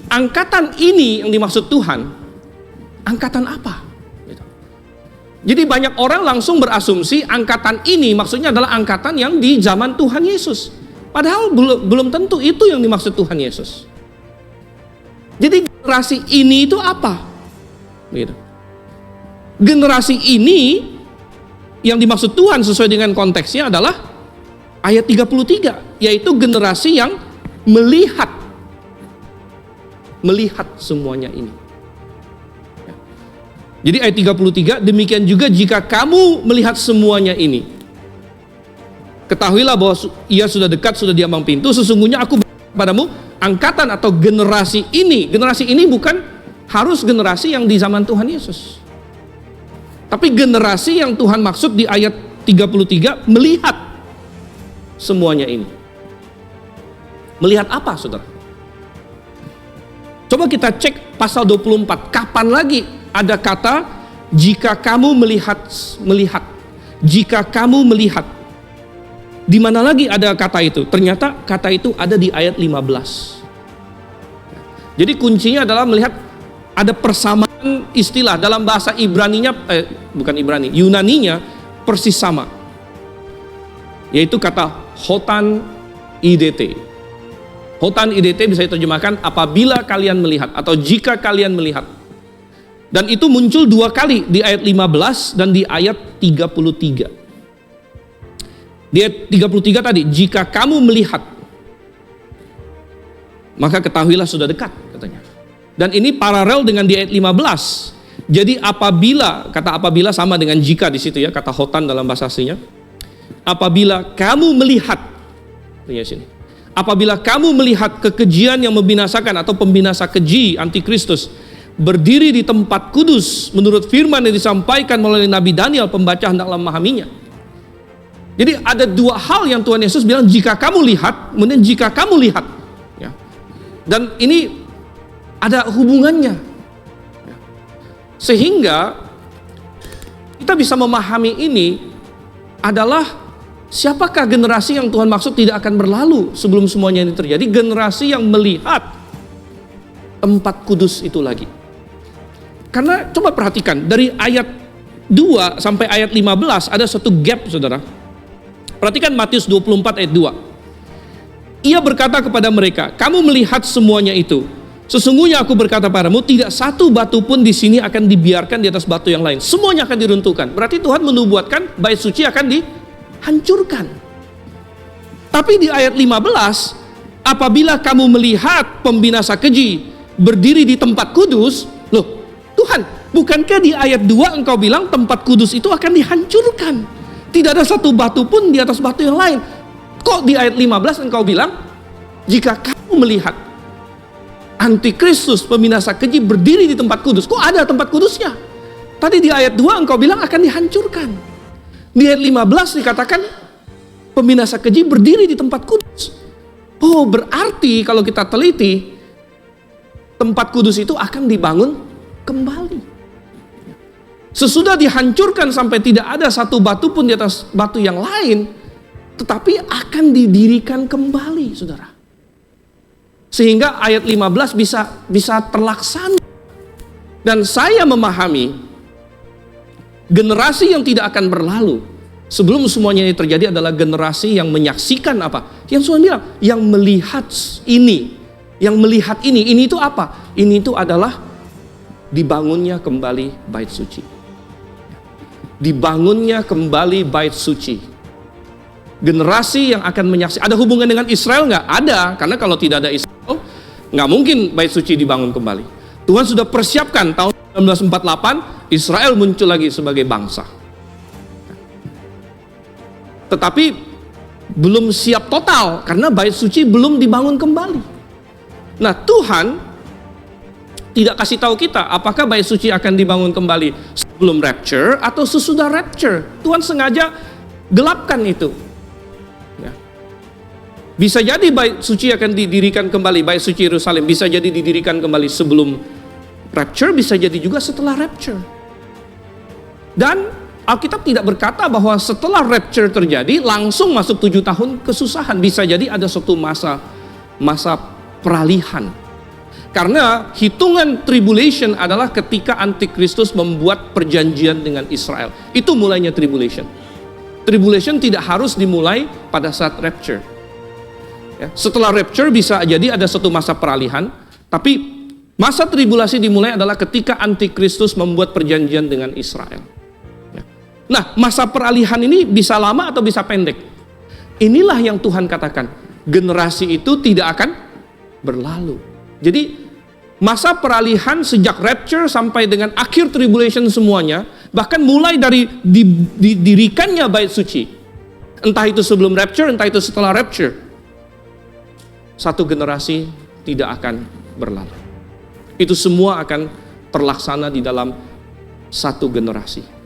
angkatan ini yang dimaksud Tuhan, angkatan apa? Gitu. Jadi banyak orang langsung berasumsi angkatan ini maksudnya adalah angkatan yang di zaman Tuhan Yesus. Padahal belum tentu itu yang dimaksud Tuhan Yesus. Jadi generasi ini itu apa? Gitu. Generasi ini yang dimaksud Tuhan sesuai dengan konteksnya adalah ayat 33, yaitu generasi yang melihat semuanya ini. Jadi ayat 33, demikian juga jika kamu melihat semuanya ini, ketahuilah bahwa ia sudah dekat, sudah di ambang pintu. Sesungguhnya aku berkata kepadamu, angkatan atau generasi ini bukan harus generasi yang di zaman Tuhan Yesus, tapi generasi yang Tuhan maksud di ayat 33 melihat semuanya ini. Melihat apa, saudara? Coba kita cek pasal 24. Kapan lagi ada kata jika kamu melihat? Jika kamu melihat. Di mana lagi ada kata itu? Ternyata kata itu ada di ayat 15. Jadi kuncinya adalah melihat ada persamaan istilah dalam bahasa Yunaninya persis sama. Yaitu kata hotan idt. Hotan idt bisa diterjemahkan apabila kalian melihat atau jika kalian melihat. Dan itu muncul 2 kali di ayat 15 dan di ayat 33. Di ayat 33 tadi, jika kamu melihat, maka ketahuilah sudah dekat, katanya. Dan ini paralel dengan di ayat 15. Jadi apabila, kata apabila sama dengan jika di situ ya, kata hotan dalam bahasa aslinya. Apabila kamu melihat, sini. Apabila kamu melihat kekejian yang membinasakan atau pembinasa keji antikristus berdiri di tempat kudus menurut firman yang disampaikan melalui Nabi Daniel, pembaca hendaklah memahaminya. Jadi ada 2 hal yang Tuhan Yesus bilang, jika kamu lihat, kemudian jika kamu lihat, ya. Dan ini ada hubungannya, ya. Sehingga kita bisa memahami ini adalah siapakah generasi yang Tuhan maksud tidak akan berlalu sebelum semuanya ini terjadi. Generasi yang melihat tempat kudus itu lagi. Karena coba perhatikan dari ayat 2 sampai ayat 15 ada satu gap, saudara. Perhatikan Matius 24 ayat 2. Ia berkata kepada mereka, kamu melihat semuanya itu. Sesungguhnya aku berkata padamu, tidak satu batu pun di sini akan dibiarkan di atas batu yang lain. Semuanya akan diruntuhkan. Berarti Tuhan menubuatkan bait suci akan dihancurkan. Tapi di ayat 15, apabila kamu melihat pembinasa keji berdiri di tempat kudus, loh Tuhan, bukankah di ayat 2 engkau bilang tempat kudus itu akan dihancurkan? Tidak ada satu batu pun di atas batu yang lain. Kok di ayat 15 engkau bilang, jika kamu melihat antikristus pembinasa keji berdiri di tempat kudus? Kok ada tempat kudusnya? Tadi di ayat 2 engkau bilang akan dihancurkan. Di ayat 15 dikatakan pembinasa keji berdiri di tempat kudus. Oh, berarti kalau kita teliti, tempat kudus itu akan dibangun kembali. Sesudah dihancurkan sampai tidak ada satu batu pun di atas batu yang lain, tetapi akan didirikan kembali, saudara. Sehingga ayat 15 bisa terlaksana. Dan saya memahami generasi yang tidak akan berlalu sebelum semuanya ini terjadi adalah generasi yang menyaksikan apa? Yang Tuhan bilang, yang melihat ini. Yang melihat ini. Ini itu apa? Ini itu adalah dibangunnya kembali bait suci. Dibangunnya kembali bait suci. Generasi yang akan menyaksikan. Ada hubungan dengan Israel nggak? Ada, karena kalau tidak ada Israel, nggak mungkin bait suci dibangun kembali. Tuhan sudah persiapkan tahun 1948 Israel muncul lagi sebagai bangsa. Tetapi belum siap total karena bait suci belum dibangun kembali. Nah, Tuhan tidak kasih tahu kita apakah bait suci akan dibangun kembali sebelum rapture atau sesudah rapture. Tuhan sengaja gelapkan itu. Ya. Bisa jadi bait suci akan didirikan kembali, bait suci Yerusalem bisa jadi didirikan kembali sebelum rapture, bisa jadi juga setelah rapture. Dan Alkitab tidak berkata bahwa setelah rapture terjadi langsung masuk 7 tahun kesusahan. Bisa jadi ada suatu masa peralihan. Karena hitungan tribulation adalah ketika Antikristus membuat perjanjian dengan Israel. Itu mulainya tribulation. Tribulation tidak harus dimulai pada saat rapture. Ya, setelah rapture bisa jadi ada satu masa peralihan, tapi masa tribulasi dimulai adalah ketika Antikristus membuat perjanjian dengan Israel. Ya. Nah, masa peralihan ini bisa lama atau bisa pendek. Inilah yang Tuhan katakan, generasi itu tidak akan berlalu. Jadi masa peralihan sejak rapture sampai dengan akhir tribulation semuanya, bahkan mulai dari didirikannya bait suci, entah itu sebelum rapture, entah itu setelah rapture, satu generasi tidak akan berlalu. Itu semua akan terlaksana di dalam satu generasi.